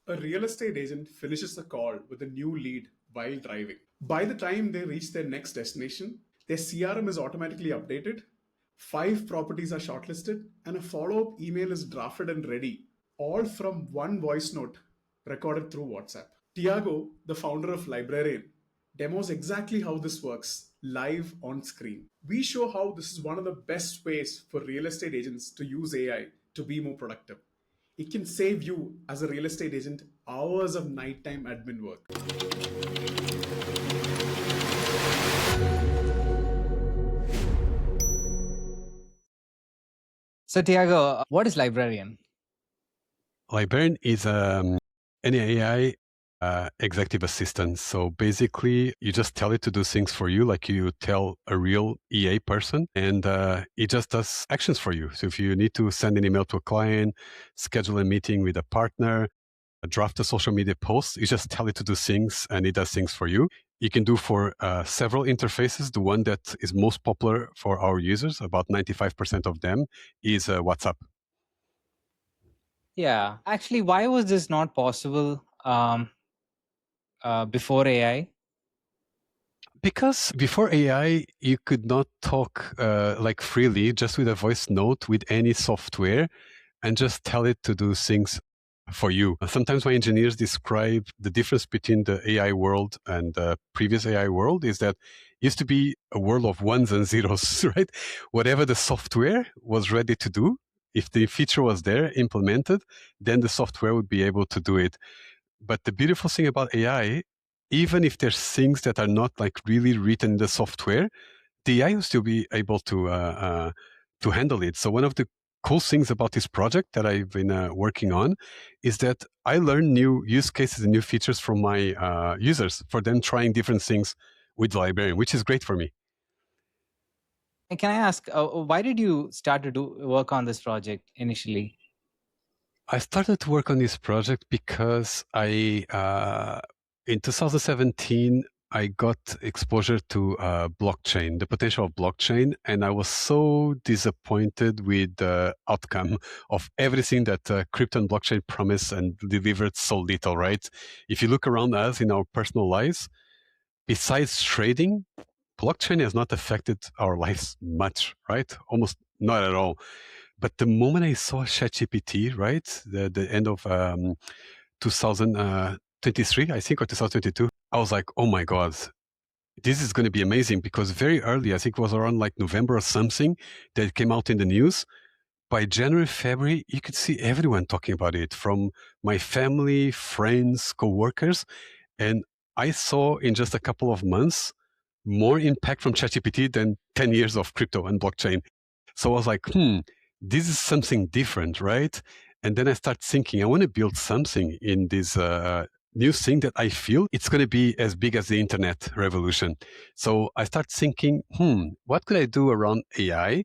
A real estate agent finishes a call with a new lead while driving. By the time they reach their next destination, their CRM is automatically updated, 5 properties are shortlisted, and a follow up email is drafted and ready, all from one voice note recorded through WhatsApp. Tiago, the founder of Librarian, demos exactly how this works live on screen. We show how this is one of the best ways for real estate agents to use AI to be more productive. It can save you, as a real estate agent, hours of nighttime admin work. So, Tiago, what is Librarian? Librarian is an AI executive assistant. So basically, you just tell it to do things for you, like you tell a real EA person, and it just does actions for you. So if you need to send an email to a client, schedule a meeting with a partner, draft a social media post, you just tell it to do things, and it does things for you. You can do for several interfaces. The one that is most popular for our users, about 95% of them, is WhatsApp. Yeah, actually, why was this not possible before AI? Because before AI, you could not talk like freely, just with a voice note with any software, and just tell it to do things for you. Sometimes my engineers describe the difference between the AI world and the previous AI world is that it used to be a world of ones and zeros, right? Whatever the software was ready to do, if the feature was there implemented, then the software would be able to do it. But the beautiful thing about AI, even if there's things that are not like really written in the software, the AI will still be able to handle it. So one of the cool things about this project that I've been working on is that I learn new use cases and new features from my users for them trying different things with the librarian, which is great for me. And can I ask, why did you start to work on this project initially? I started to work on this project because in 2017, I got exposure to blockchain, the potential of blockchain, and I was so disappointed with the outcome of everything that crypto and blockchain promised and delivered so little, right? If you look around us in our personal lives, besides trading, blockchain has not affected our lives much, right? Almost not at all. But the moment I saw ChatGPT, right, the end of 2023, I think, or 2022, I was like, oh my God, this is going to be amazing, because very early, I think it was around like November or something, that it came out in the news. By January, February, you could see everyone talking about it, from my family, friends, coworkers. And I saw in just a couple of months more impact from ChatGPT than 10 years of crypto and blockchain. So I was like, this is something different, right? And then I start thinking, I want to build something in this new thing that I feel it's going to be as big as the internet revolution. So I start thinking, what could I do around AI?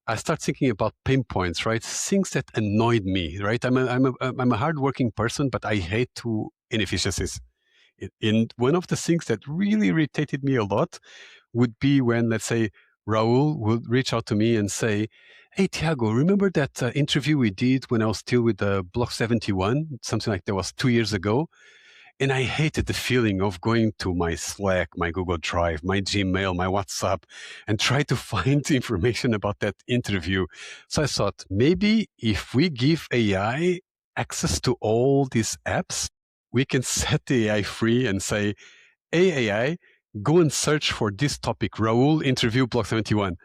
I start thinking about pain points, right? Things that annoyed me, right? I'm a hardworking person, but I hate inefficiencies. And one of the things that really irritated me a lot would be when, let's say, Raul would reach out to me and say, hey, Tiago, remember that interview we did when I was still with Block 71? Something like that was 2 years ago. And I hated the feeling of going to my Slack, my Google Drive, my Gmail, my WhatsApp, and try to find information about that interview. So I thought, maybe if we give AI access to all these apps, we can set the AI free and say, hey, AI, go and search for this topic, Raul interview Block 71,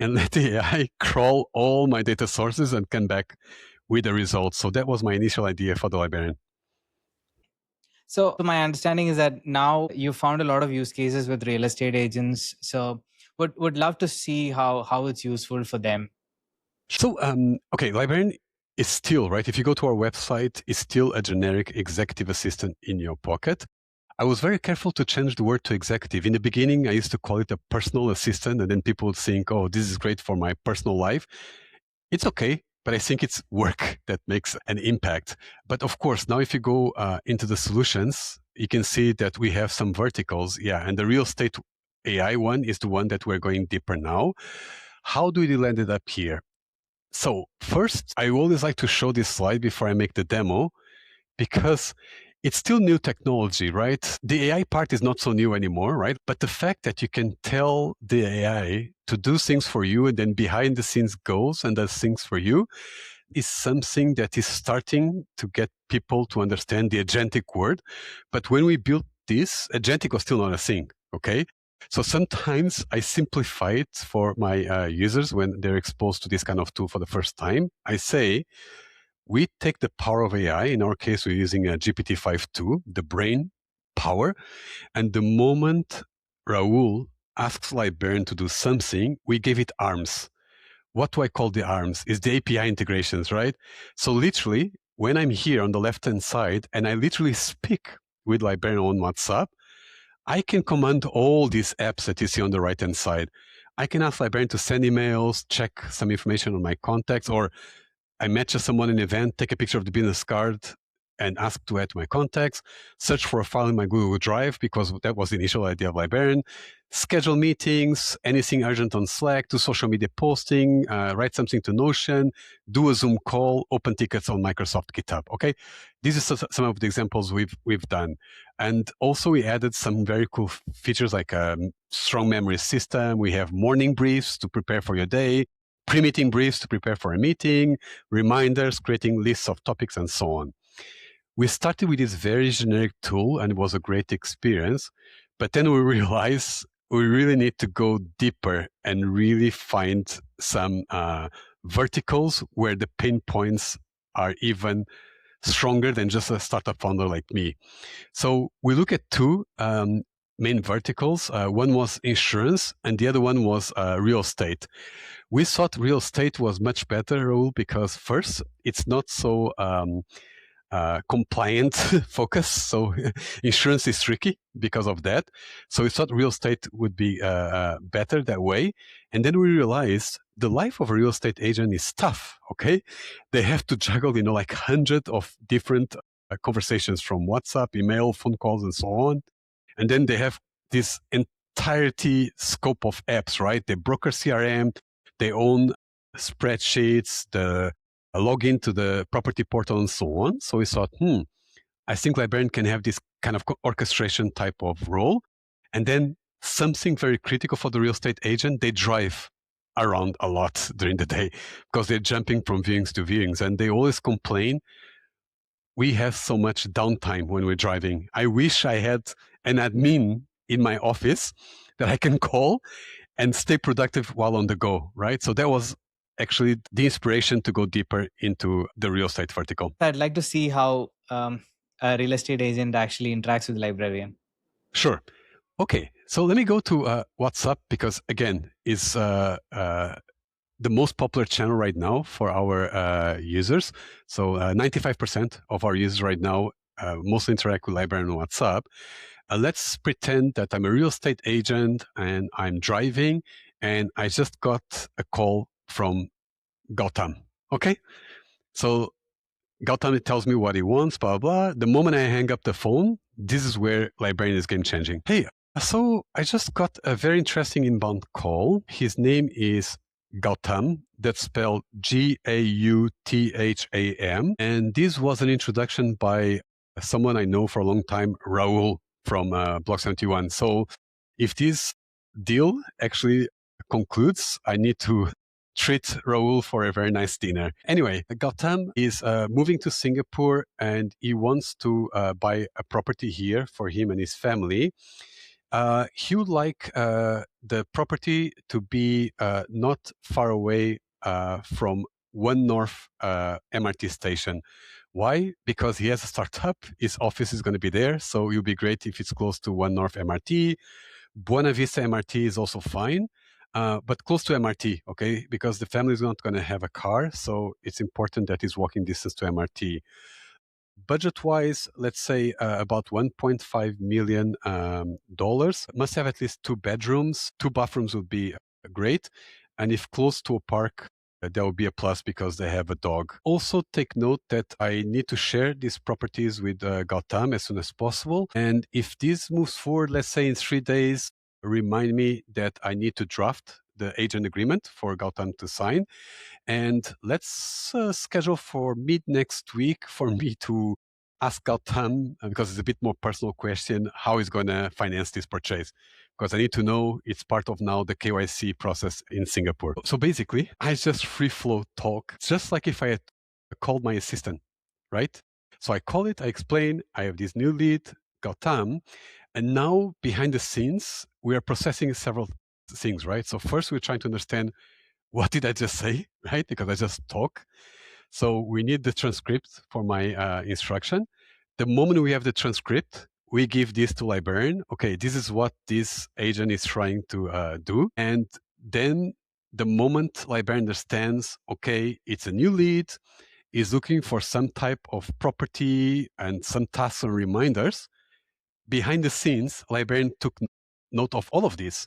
and let the AI crawl all my data sources and come back with the results. So that was my initial idea for the librarian. So my understanding is that now you found a lot of use cases with real estate agents. So would love to see how it's useful for them. So, okay, librarian is still, right? If you go to our website, it's still a generic executive assistant in your pocket. I was very careful to change the word to executive. In the beginning, I used to call it a personal assistant, and then people would think, oh, this is great for my personal life. It's okay, but I think it's work that makes an impact. But of course, now if you go into the solutions, you can see that we have some verticals. Yeah, and the real estate AI one is the one that we're going deeper now. How do we land it up here? So first, I always like to show this slide before I make the demo. because it's still new technology, right? The AI part is not so new anymore, right? But the fact that you can tell the AI to do things for you and then behind the scenes goes and does things for you is something that is starting to get people to understand the agentic word. But when we built this, agentic was still not a thing, okay? So sometimes I simplify it for my users when they're exposed to this kind of tool for the first time. I say, we take the power of AI. In our case, we're using a GPT-5.2, the brain power. And the moment Raul asks Librarian to do something, we give it arms. What do I call the arms? Is the API integrations, right? So literally, when I'm here on the left-hand side and I literally speak with Librarian on WhatsApp, I can command all these apps that you see on the right-hand side. I can ask Librarian to send emails, check some information on my contacts, or I match someone in an event, take a picture of the business card and ask to add to my contacts, search for a file in my Google Drive, because that was the initial idea of Librarian, schedule meetings, anything urgent on Slack, do social media posting, write something to Notion, do a Zoom call, open tickets on Microsoft GitHub. Okay, these are some of the examples we've done. And also we added some very cool features like a strong memory system. We have morning briefs to prepare for your day, pre-meeting briefs to prepare for a meeting, reminders, creating lists of topics, and so on. We started with this very generic tool, and it was a great experience. But then we realized we really need to go deeper and really find some verticals where the pain points are even stronger than just a startup founder like me. So we look at two main verticals. One was insurance, and the other one was real estate. We thought real estate was much better, Raul, because first, it's not so compliant focus. So insurance is tricky because of that. So we thought real estate would be better that way. And then we realized the life of a real estate agent is tough, okay? They have to juggle, like hundreds of different conversations from WhatsApp, email, phone calls, and so on. And then they have this entirety scope of apps, right? They broker CRM, they own spreadsheets, the login to the property portal, and so on. So we thought, I think Librarian can have this kind of orchestration type of role. And then something very critical for the real estate agent, they drive around a lot during the day because they're jumping from viewings to viewings. And they always complain, we have so much downtime when we're driving. I wish I had an admin in my office that I can call and stay productive while on the go, right? So that was actually the inspiration to go deeper into the real estate vertical. I'd like to see how a real estate agent actually interacts with the librarian. Sure. Okay, so let me go to WhatsApp because, again, it's the most popular channel right now for our users. So 95% of our users right now mostly interact with Librarian on WhatsApp. Let's pretend that I'm a real estate agent and I'm driving and I just got a call from Gautam. Okay? So Gautam tells me what he wants, blah, blah. The moment I hang up the phone, this is where Librarian is game changing. Hey, so I just got a very interesting inbound call. His name is Gautam. That's spelled Gautham. And this was an introduction by someone I know for a long time, Raul from Block 71. So if this deal actually concludes, I need to treat Raul for a very nice dinner. Anyway, Gautam is moving to Singapore and he wants to buy a property here for him and his family. He would like the property to be not far away from One North MRT station. Why? Because he has a startup. His office is going to be there. So it would be great if it's close to One North MRT. Buena Vista MRT is also fine. But close to MRT, okay? Because the family is not going to have a car. So it's important that it's walking distance to MRT. Budget-wise, let's say about $1.5 million. Must have at least 2 bedrooms. 2 bathrooms would be great. And if close to a park, that would be a plus because they have a dog. Also take note that I need to share these properties with Gautam as soon as possible. And if this moves forward, let's say in 3 days, remind me that I need to draft the agent agreement for Gautam to sign. And let's schedule for mid next week for me to ask Gautam, because it's a bit more personal question, how he's going to finance this purchase. Because I need to know it's part of now the KYC process in Singapore. So basically, I just free flow talk, just like if I had called my assistant, right? So I call it, I explain, I have this new lead, Gautam, and now behind the scenes, we are processing several things, right? So first we're trying to understand what did I just say, right? Because I just talk. So we need the transcript for my instruction. The moment we have the transcript, we give this to librarian. Okay, this is what this agent is trying to do. And then the moment librarian understands, okay, it's a new lead, is looking for some type of property and some tasks and reminders, behind the scenes, librarian took note of all of this.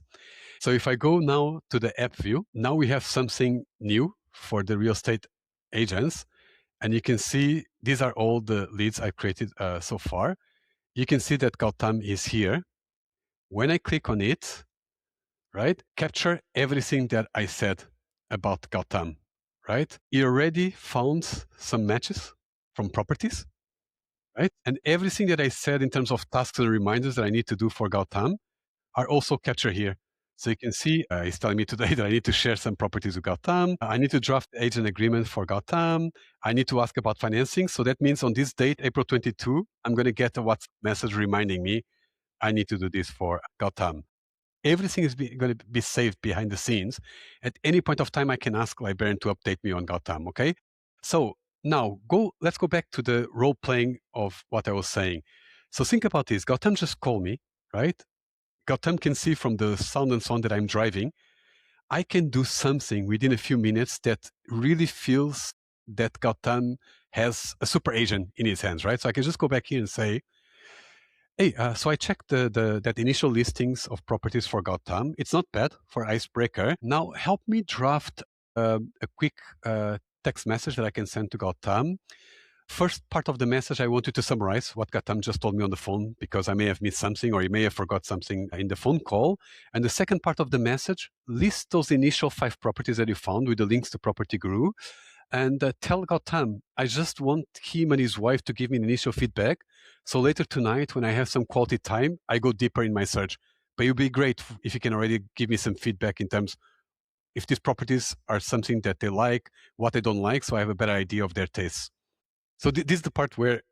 So if I go now to the app view, now we have something new for the real estate agents. And you can see these are all the leads I created so far. You can see that Gautam is here. When I click on it, right, capture everything that I said about Gautam, right? He already found some matches from properties, right? And everything that I said in terms of tasks and reminders that I need to do for Gautam are also captured here. So you can see he's telling me today that I need to share some properties with Gautam. I need to draft agent agreement for Gautam. I need to ask about financing. So that means on this date, April 22, I'm going to get a WhatsApp message reminding me I need to do this for Gautam. Everything is going to be saved behind the scenes. At any point of time, I can ask librarian to update me on Gautam, okay? So now let's go back to the role playing of what I was saying. So think about this. Gautam just called me, right? Gautam can see from the sound and so on that I'm driving, I can do something within a few minutes that really feels that Gautam has a super agent in his hands, right? So I can just go back here and say, hey, so I checked that initial listings of properties for Gautam. It's not bad for Icebreaker. Now help me draft a quick text message that I can send to Gautam. First part of the message, I want you to summarize what Gautam just told me on the phone, because I may have missed something or he may have forgot something in the phone call. And the second part of the message, list those initial 5 properties that you found with the links to Property Guru, and tell Gautam, I just want him and his wife to give me an initial feedback. So later tonight, when I have some quality time, I go deeper in my search. But it would be great if you can already give me some feedback in terms if these properties are something that they like, what they don't like, so I have a better idea of their tastes. So this is the part where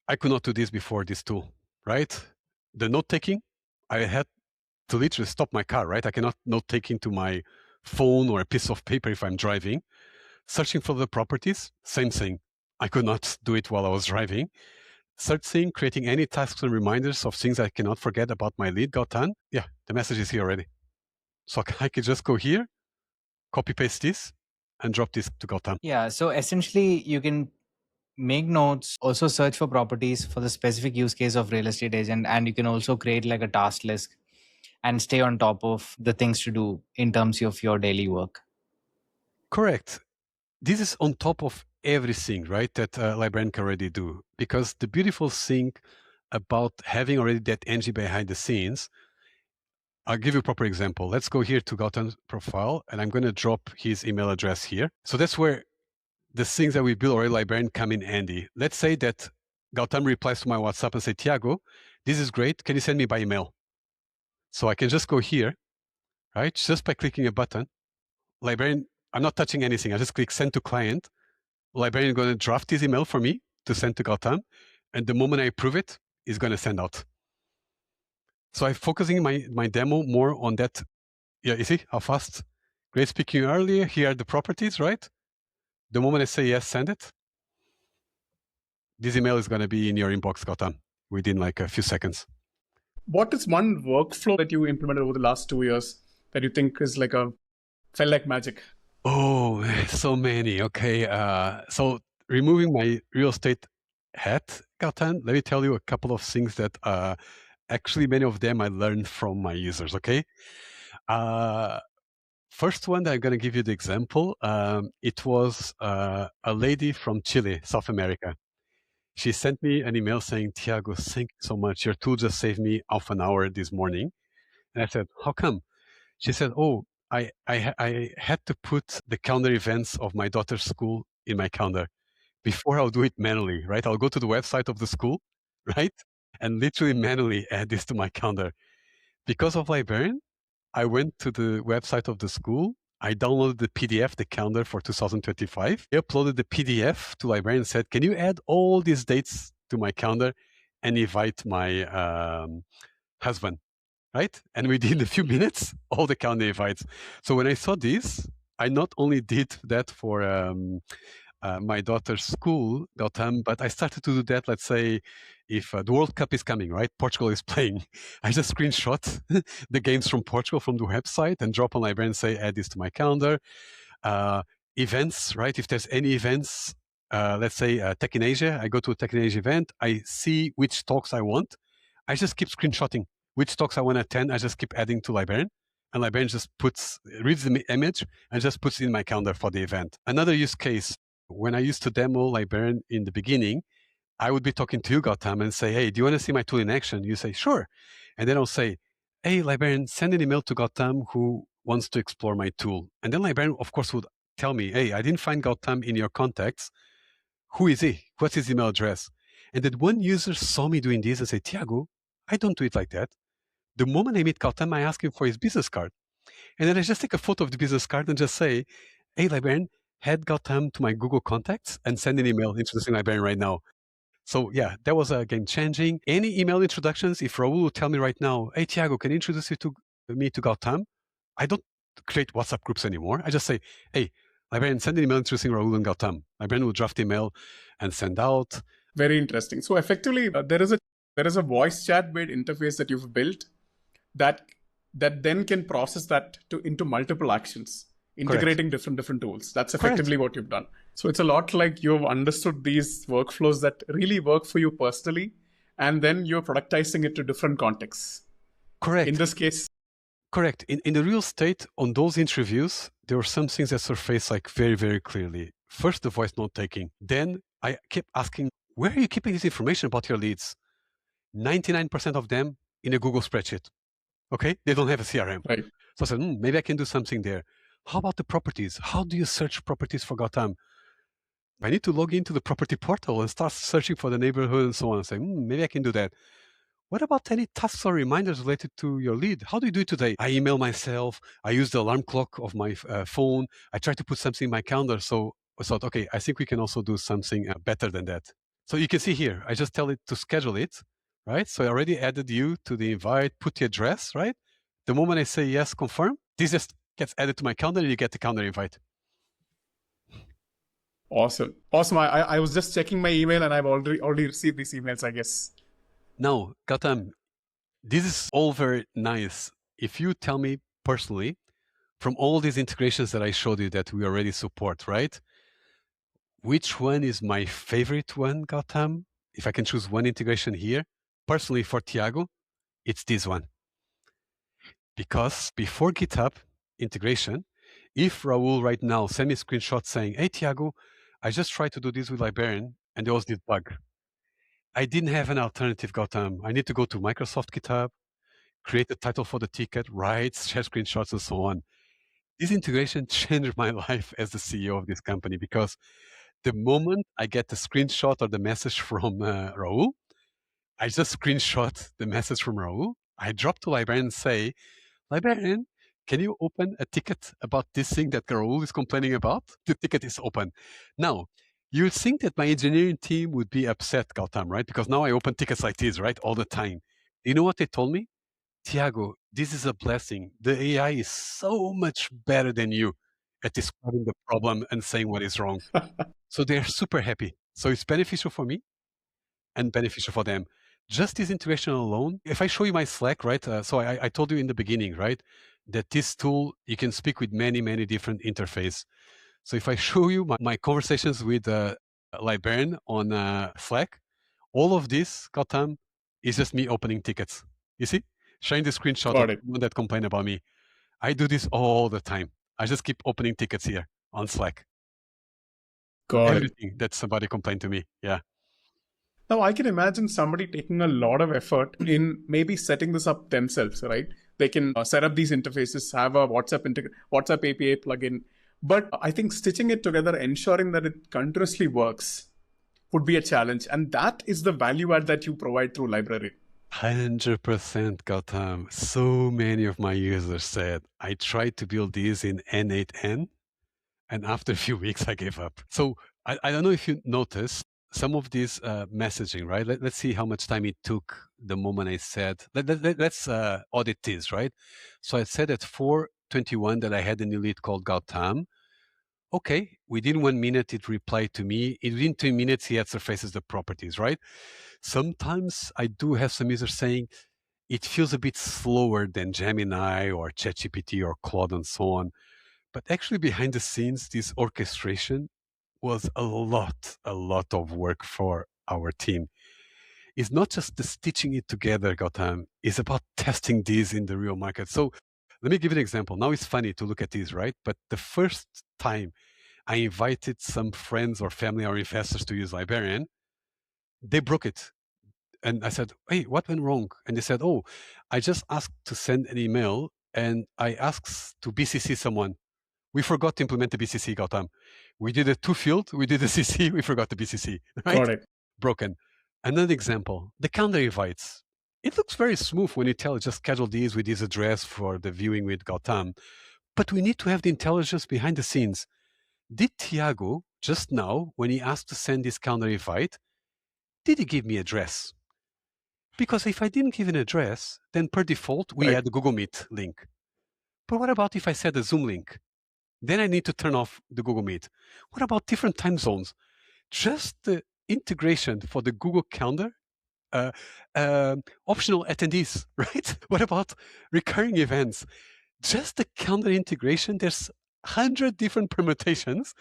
I could not do this before this tool, right? The note taking, I had to literally stop my car, right? I cannot note taking to my phone or a piece of paper if I'm driving. Searching for the properties, same thing. I could not do it while I was driving. Searching, creating any tasks and reminders of things I cannot forget about my lead Gautam. Yeah, the message is here already. So I could just go here, copy paste this, and drop this to Gautam. Yeah. So essentially, you can make notes, also search for properties for the specific use case of real estate agent, and you can also create like a task list and stay on top of the things to do in terms of your daily work. Correct. This is on top of everything, right, that librarian can already do. Because the beautiful thing about having already that engine behind the scenes, I'll give you a proper example. Let's go here to Gautam's profile, and I'm going to drop his email address here. So that's where the things that we build already librarian come in handy. Let's say that Gautam replies to my WhatsApp and say, Tiago, this is great. Can you send me by email? So I can just go here, right? Just by clicking a button. Librarian, I'm not touching anything. I just click send to client. Librarian is going to draft this email for me to send to Gautam. And the moment I approve it, it's going to send out. So I'm focusing my demo more on that. Yeah, you see how fast? Great speaking earlier. Here are the properties, right? The moment I say yes, send it. This email is going to be in your inbox, Gautam, within like a few seconds. What is one workflow that you implemented over the last 2 years that you think is felt like magic? Oh, so many. Okay. So removing my real estate hat, Gautam, let me tell you a couple of things that actually many of them I learned from my users. Okay. First one that I'm going to give you the example. It was a lady from Chile, South America. She sent me an email saying, Tiago, thank you so much. Your tool just saved me half an hour this morning. And I said, how come? She said, oh, I had to put the calendar events of my daughter's school in my calendar Before I'll do it manually, right? I'll go to the website of the school, right? And literally manually add this to my calendar. Because of Librarian, I went to the website of the school. I downloaded the PDF, the calendar for 2025. I uploaded the PDF to Librarian and said, can you add all these dates to my calendar and invite my husband, right? And within a few minutes, all the calendar invites. So when I saw this, I not only did that for my daughter's school, Gautam, but I started to do that, let's say, if the World Cup is coming, right? Portugal is playing. I just screenshot the games from Portugal from the website and drop on Librarian and say, add this to my calendar. Events, right? If there's any events, let's say Tech in Asia, I go to a Tech in Asia event, I see which talks I want. I just keep screenshotting which talks I want to attend. I just keep adding to Librarian. And Librarian just reads the image and just puts it in my calendar for the event. Another use case, when I used to demo Librarian in the beginning, I would be talking to you, Gautam, and say, hey, do you want to see my tool in action? You say, sure. And then I'll say, hey, Librarian, send an email to Gautam who wants to explore my tool. And then Librarian, of course, would tell me, hey, I didn't find Gautam in your contacts. Who is he? What's his email address? And then one user saw me doing this and said, Tiago, I don't do it like that. The moment I meet Gautam, I ask him for his business card. And then I just take a photo of the business card and just say, hey, Librarian, add Gautam to my Google contacts and send an email introducing Librarian right now. So yeah, that was a game changing. Any email introductions, if Raul will tell me right now, hey, Tiago, can you introduce me to Gautam? I don't create WhatsApp groups anymore. I just say, hey, Librarian, send an email introducing Raul and Gautam. Librarian will draft email and send out. Very interesting. So effectively, there is a voice chat-based interface that you've built that then can process that into multiple actions, integrating different tools. That's effectively what you've done. So it's a lot like you've understood these workflows that really work for you personally, and then you're productizing it to different contexts. Correct. In this case. Correct. In the real estate, on those interviews, there were some things that surfaced like very, very clearly. First, the voice note taking. Then I kept asking, where are you keeping this information about your leads? 99% of them in a Google spreadsheet. Okay? They don't have a CRM. Right. So I said, maybe I can do something there. How about the properties? How do you search properties for Gautam? I need to log into the property portal and start searching for the neighborhood and so on. I say, maybe I can do that. What about any tasks or reminders related to your lead? How do you do it today? I email myself. I use the alarm clock of my phone. I try to put something in my calendar. So I thought, okay, I think we can also do something better than that. So you can see here, I just tell it to schedule it, right? So I already added you to the invite, put the address, right? The moment I say yes, confirm, this just gets added to my calendar and you get the calendar invite. Awesome. I was just checking my email and I've already received these emails, I guess. Now, Gautam, this is all very nice. If you tell me personally, from all these integrations that I showed you that we already support, right? Which one is my favorite one, Gautam? If I can choose one integration here, personally for Tiago, it's this one. Because before GitHub integration, if Raul right now send me a screenshot saying, hey, Tiago, I just tried to do this with Librarian and there was this bug. I didn't have an alternative, Gautam. I need to go to Microsoft GitHub, create a title for the ticket, write, share screenshots, and so on. This integration changed my life as the CEO of this company because the moment I get the screenshot or the message from Raul, I just screenshot the message from Raul. I drop to Librarian and say, Librarian, can you open a ticket about this thing that Raul is complaining about? The ticket is open. Now, you would think that my engineering team would be upset, Gautam, right? Because now I open tickets like this, right? All the time. You know what they told me? Tiago, this is a blessing. The AI is so much better than you at describing the problem and saying what is wrong. So they're super happy. So it's beneficial for me and beneficial for them. Just this integration alone, if I show you my Slack, right? So I told you in the beginning, right? That this tool, you can speak with many, many different interfaces. So if I show you my conversations with Librarian on Slack, all of this, Gautam, is just me opening tickets. You see? Showing the screenshot of someone that complained about me. I do this all the time. I just keep opening tickets here on Slack. Everything that somebody complained to me. Yeah. Now, I can imagine somebody taking a lot of effort in maybe setting this up themselves, right? They can set up these interfaces, have a WhatsApp API plugin. But I think stitching it together, ensuring that it continuously works, would be a challenge. And that is the value add that you provide through library. 100% Gautam. So many of my users said, I tried to build these in N8N, and after a few weeks, I gave up. So I don't know if you noticed some of this messaging, right? Let's see how much time it took the moment I said, let's audit this, right? So I said at 4:21 that I had a new lead called Gautam. Okay, within 1 minute, it replied to me. Within 2 minutes, he had surfaces the properties, right? Sometimes I do have some users saying it feels a bit slower than Gemini or ChatGPT or Claude and so on. But actually, behind the scenes, this orchestration was a lot of work for our team. It's not just the stitching it together, Gautam. It's about testing these in the real market. So let me give you an example. Now it's funny to look at these, right? But the first time I invited some friends or family or investors to use Librarian, they broke it. And I said, hey, what went wrong? And they said, oh, I just asked to send an email and I asked to BCC someone. We forgot to implement the BCC, Gautam. We did a two field, we did a CC, we forgot the BCC, right? Got it. Broken. Another example, the calendar invites. It looks very smooth when you tell just schedule these with this address for the viewing with Gautam. But we need to have the intelligence behind the scenes. Did Tiago, just now, when he asked to send this calendar invite, did he give me address? Because if I didn't give an address, then per default, we had the Google Meet link. But what about if I said a Zoom link? Then I need to turn off the Google Meet. What about different time zones? Just the integration for the Google Calendar, optional attendees, right? What about recurring events? Just the calendar integration, there's 100 different permutations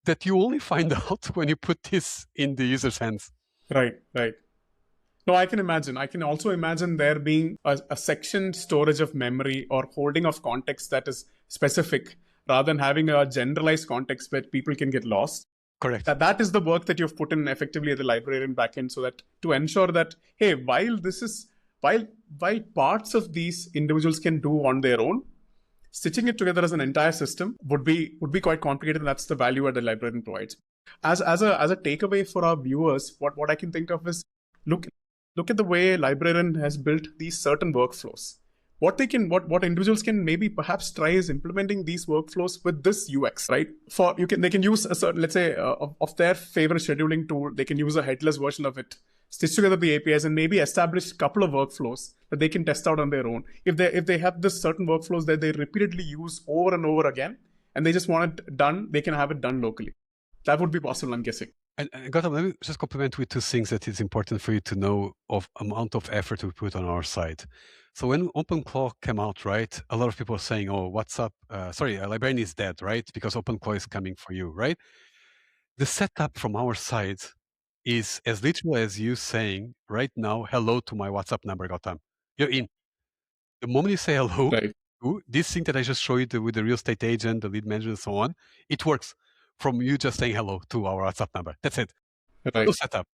that you only find out when you put this in the user's hands. Right. No, I can imagine. I can also imagine there being a sectioned storage of memory or holding of context that is specific rather than having a generalized context where people can get lost. Correct. That is the work that you've put in effectively at the librarian backend, so that to ensure that, hey, while parts of these individuals can do on their own, stitching it together as an entire system would be quite complicated, and that's the value that the librarian provides. As a takeaway for our viewers, what I can think of is look at the way librarian has built these certain workflows. What individuals can maybe perhaps try is implementing these workflows with this UX, right? They can use a certain, let's say, of their favorite scheduling tool. They can use a headless version of it, stitch together the APIs, and maybe establish a couple of workflows that they can test out on their own. If they have this certain workflows that they repeatedly use over and over again, and they just want it done, they can have it done locally. That would be possible, I'm guessing. And Gautam, let me just complement with two things that is important for you to know of amount of effort we put on our side. So when OpenClaw came out, right, a lot of people are saying, oh, what's up? Librarian is dead, right? Because OpenClaw is coming for you, right? The setup from our side is as literal as you saying right now, hello to my WhatsApp number, Gautam. You're in. The moment you say hello, right, this thing that I just showed you with the real estate agent, the lead manager, and so on, it works from you just saying hello to our WhatsApp number. That's it. Right. No setup.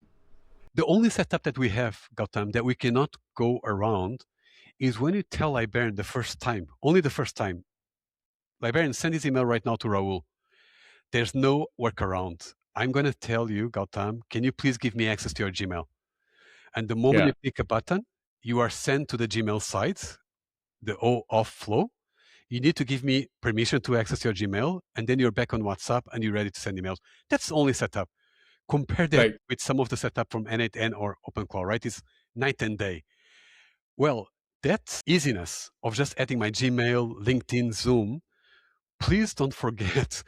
The only setup that we have, Gautam, that we cannot go around is when you tell Librarian the first time, only the first time, Librarian, send this email right now to Raul. There's no workaround. I'm going to tell you, Gautam, can you please give me access to your Gmail? And the moment you click a button, you are sent to the Gmail site, the off flow. You need to give me permission to access your Gmail, and then you're back on WhatsApp and you're ready to send emails. That's the only setup. Compare that with some of the setup from N8N or OpenClaw, right? It's night and day. Well, that easiness of just adding my Gmail, LinkedIn, Zoom, please don't forget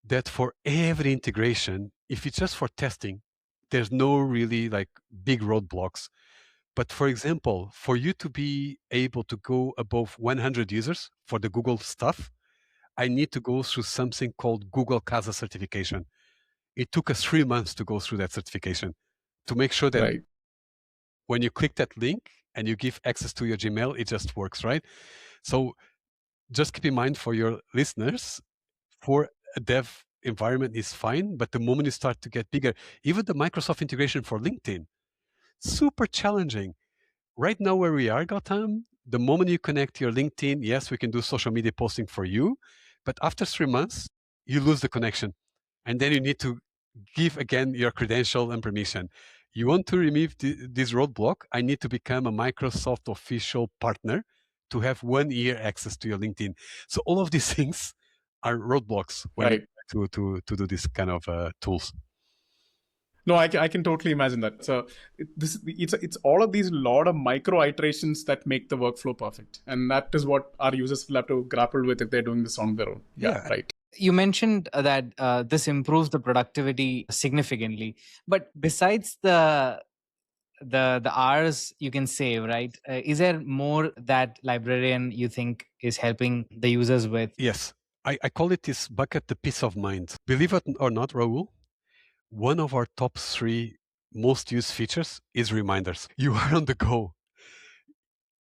that for every integration, if it's just for testing, there's no really like big roadblocks. But for example, for you to be able to go above 100 users for the Google stuff, I need to go through something called Google Casa certification. It took us 3 months to go through that certification to make sure that when you click that link and you give access to your Gmail, it just works, right? So just keep in mind for your listeners, for a dev environment is fine, but the moment you start to get bigger, even the Microsoft integration for LinkedIn, super challenging. Right now where we are, Gautam, the moment you connect your LinkedIn, yes, we can do social media posting for you, but after 3 months, you lose the connection. And then you need to give again your credential and permission. You want to remove this roadblock? I need to become a Microsoft official partner to have 1 year access to your LinkedIn. So all of these things are roadblocks when Right. you to do this kind of tools. No, I can totally imagine that. So it's all of these lot of micro iterations that make the workflow perfect, and that is what our users will have to grapple with if they're doing this on their own. Yeah. Right. You mentioned that this improves the productivity significantly, but besides the hours you can save, right? Is there more that Librarian you think is helping the users with? Yes, I call it this bucket, the peace of mind. Believe it or not, Raul, one of our top 3 most used features is reminders. You are on the go.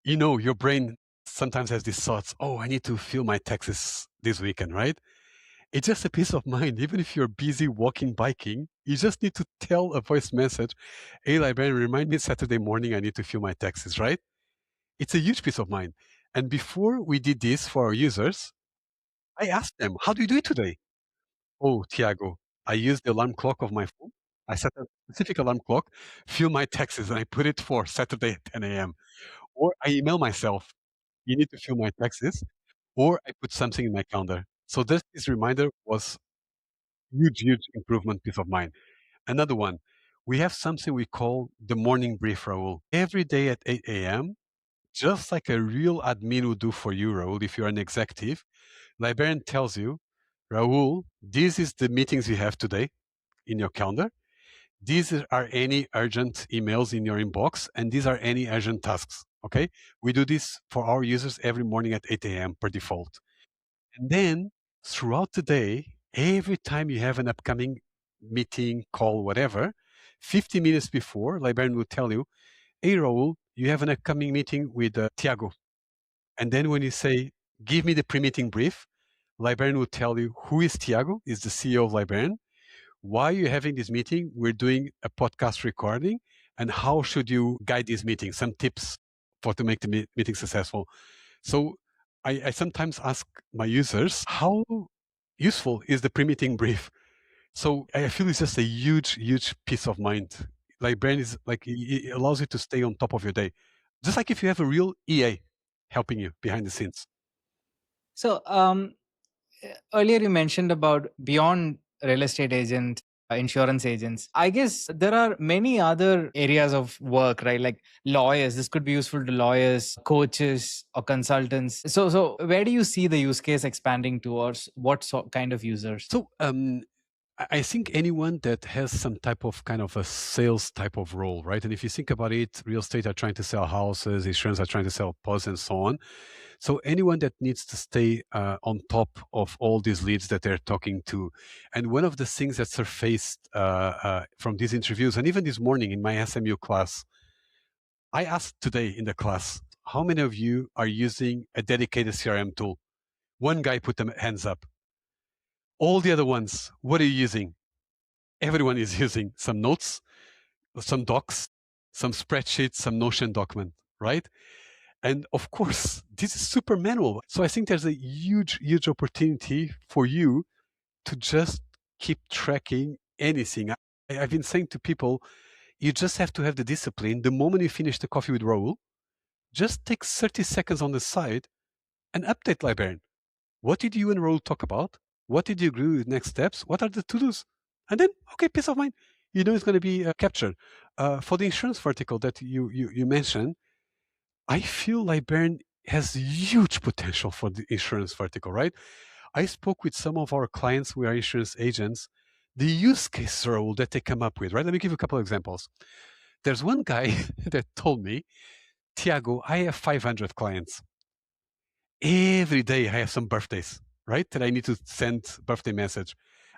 You know, your brain sometimes has these thoughts, oh, I need to fill my taxes this weekend, right? It's just a peace of mind. Even if you're busy walking, biking, you just need to tell a voice message, hey, librarian, remind me Saturday morning I need to fill my taxes, right? It's a huge peace of mind. And before we did this for our users, I asked them, how do you do it today? Oh, Tiago, I use the alarm clock of my phone. I set a specific alarm clock, fill my taxes, and I put it for Saturday at 10 a.m. Or I email myself, you need to fill my taxes, or I put something in my calendar. So this reminder was huge improvement, peace of mind. Another one, we have something we call the morning brief, Raul. Every day at 8 a.m., just like a real admin would do for you, Raul, if you're an executive, librarian tells you, Raul, this is the meetings you have today in your calendar. These are any urgent emails in your inbox, and these are any urgent tasks. Okay, we do this for our users every morning at 8 a.m. per default. And then throughout the day, every time you have an upcoming meeting, call, whatever, 50 minutes before, librarian will tell you, hey, Raul, you have an upcoming meeting with Tiago. And then when you say, give me the pre-meeting brief, librarian will tell you who is Tiago, is the CEO of Librarian, why are you having this meeting? We're doing a podcast recording, and how should you guide this meeting? Some tips for to make the meeting successful. So I sometimes ask my users, how useful is the pre-meeting brief? So I feel it's just a huge peace of mind. Librarian is like, it allows you to stay on top of your day. Just like if you have a real EA helping you behind the scenes. So earlier you mentioned about beyond real estate agent, insurance agents. I guess there are many other areas of work, right? Like lawyers. This could be useful to lawyers, coaches, or consultants. So where do you see the use case expanding towards? What kind of users? So I think anyone that has some type of kind of a sales type of role, right? And if you think about it, real estate are trying to sell houses, insurance are trying to sell policies and so on. So anyone that needs to stay on top of all these leads that they're talking to. And one of the things that surfaced from these interviews, and even this morning in my SMU class, I asked today in the class, how many of you are using a dedicated CRM tool? One guy put their hands up. All the other ones, what are you using? Everyone is using some notes, some docs, some spreadsheets, some Notion document, right? And of course, this is super manual. So I think there's a huge opportunity for you to just keep tracking anything. I've been saying to people, you just have to have the discipline. The moment you finish the coffee with Raul, just take 30 seconds on the side and update Librarian. What did you and Raul talk about? What did you agree with next steps? What are the to-dos? And then, okay, peace of mind. You know it's going to be captured. For the insurance vertical that you mentioned, I feel Librarian has huge potential for the insurance vertical, right? I spoke with some of our clients who are insurance agents, the use case role that they come up with, right? Let me give you a couple of examples. There's one guy that told me, Tiago, I have 500 clients. Every day I have some birthdays, right? That I need to send birthday message.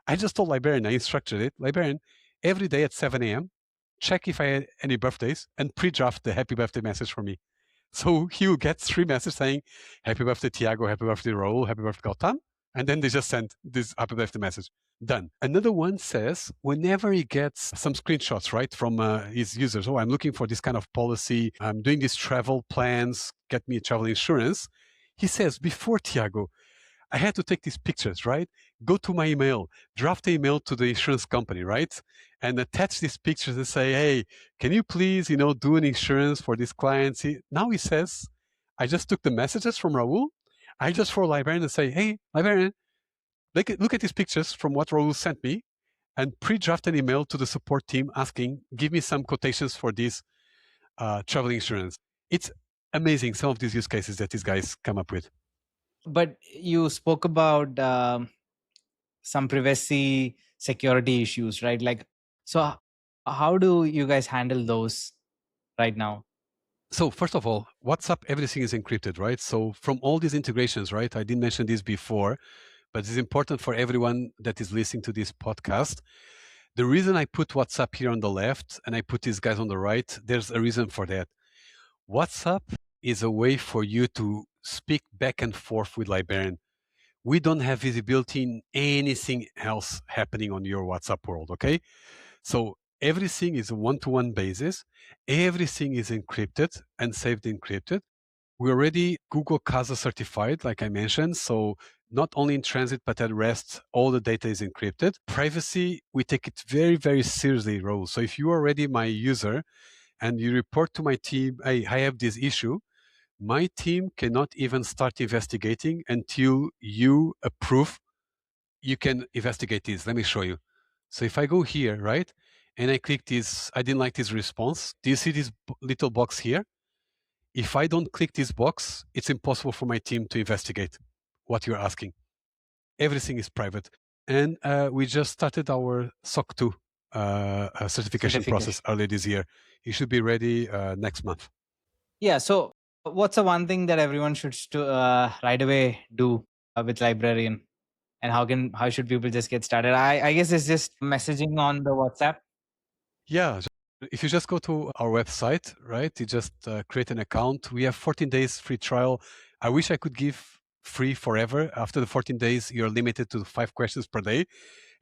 I just told Librarian, I instructed it, Librarian, every day at 7 a.m., check if I had any birthdays and pre-draft the happy birthday message for me. So he will get 3 messages saying, happy birthday, Tiago, happy birthday, Raul, happy birthday, Gautam. And then they just send this happy birthday message. Done. Another one says, whenever he gets some screenshots, right, from his users, oh, I'm looking for this kind of policy, I'm doing these travel plans, get me travel insurance. He says, before Tiago, I had to take these pictures, right? Go to my email, draft an email to the insurance company, right? And attach these pictures and say, hey, can you please, do an insurance for this client? See, now he says, I just took the messages from Raul. I just for librarian and say, hey, librarian, look at these pictures from what Raul sent me and pre-draft an email to the support team asking, give me some quotations for this travel insurance. It's amazing, some of these use cases that these guys come up with. But you spoke about some privacy security issues, right? So how do you guys handle those right now? So first of all, WhatsApp, everything is encrypted, right? So from all these integrations, right? I didn't mention this before, but it's important for everyone that is listening to this podcast. The reason I put WhatsApp here on the left and I put these guys on the right, there's a reason for that. WhatsApp is a way for you to speak back and forth with Librarian. We don't have visibility in anything else happening on your WhatsApp world, okay? So everything is a one-to-one basis. Everything is encrypted and saved encrypted. We're already Google Casa certified, like I mentioned. So not only in transit, but at rest, all the data is encrypted. Privacy, we take it very, very seriously, Raul. So if you're already my user and you report to my team, hey, I have this issue, my team cannot even start investigating until you approve you can investigate this. Let me show you. So if I go here, right, and I click this, I didn't like this response. Do you see this little box here? If I don't click this box, it's impossible for my team to investigate what you're asking. Everything is private. And we just started our SOC 2 certification process earlier this year. It should be ready next month. Yeah. So what's the one thing that everyone should right away do with Librarian? And how should people just get started? I guess it's just messaging on the WhatsApp. Yeah. If you just go to our website, right, you just create an account. We have 14 days free trial. I wish I could give free forever. After the 14 days, you're limited to 5 questions per day.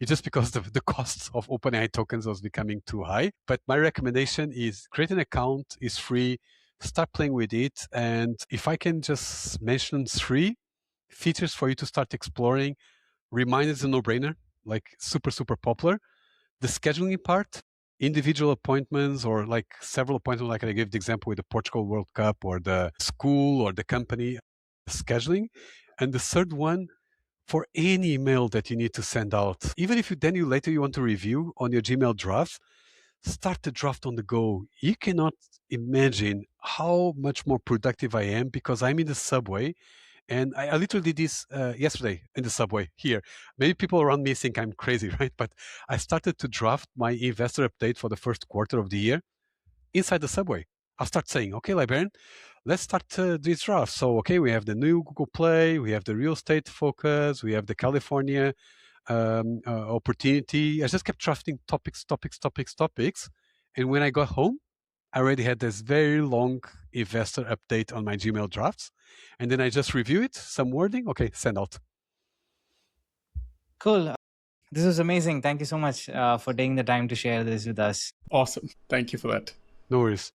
It's just because the cost of OpenAI tokens was becoming too high. But my recommendation is create an account, is free, start playing with it. And if I can just mention 3 features for you to start exploring, Remind is a no-brainer, like super, super popular. The scheduling part, individual appointments or like several appointments, like I gave the example with the Portugal World Cup or the school or the company, scheduling. And the third one, for any email that you need to send out, even if you later you want to review on your Gmail draft, start the draft on the go. You cannot imagine how much more productive I am because I'm in the subway. And I literally did this yesterday in the subway here. Maybe people around me think I'm crazy, right? But I started to draft my investor update for the first quarter of the year inside the subway. I'll start saying, okay, Librarian, let's start this draft. So, okay, we have the new Google Play, we have the real estate focus, we have the California opportunity. I just kept drafting topics. And when I got home, I already had this very long investor update on my Gmail drafts. And then I just review it, some wording. Okay, send out. Cool. This was amazing. Thank you so much for taking the time to share this with us. Awesome. Thank you for that. No worries.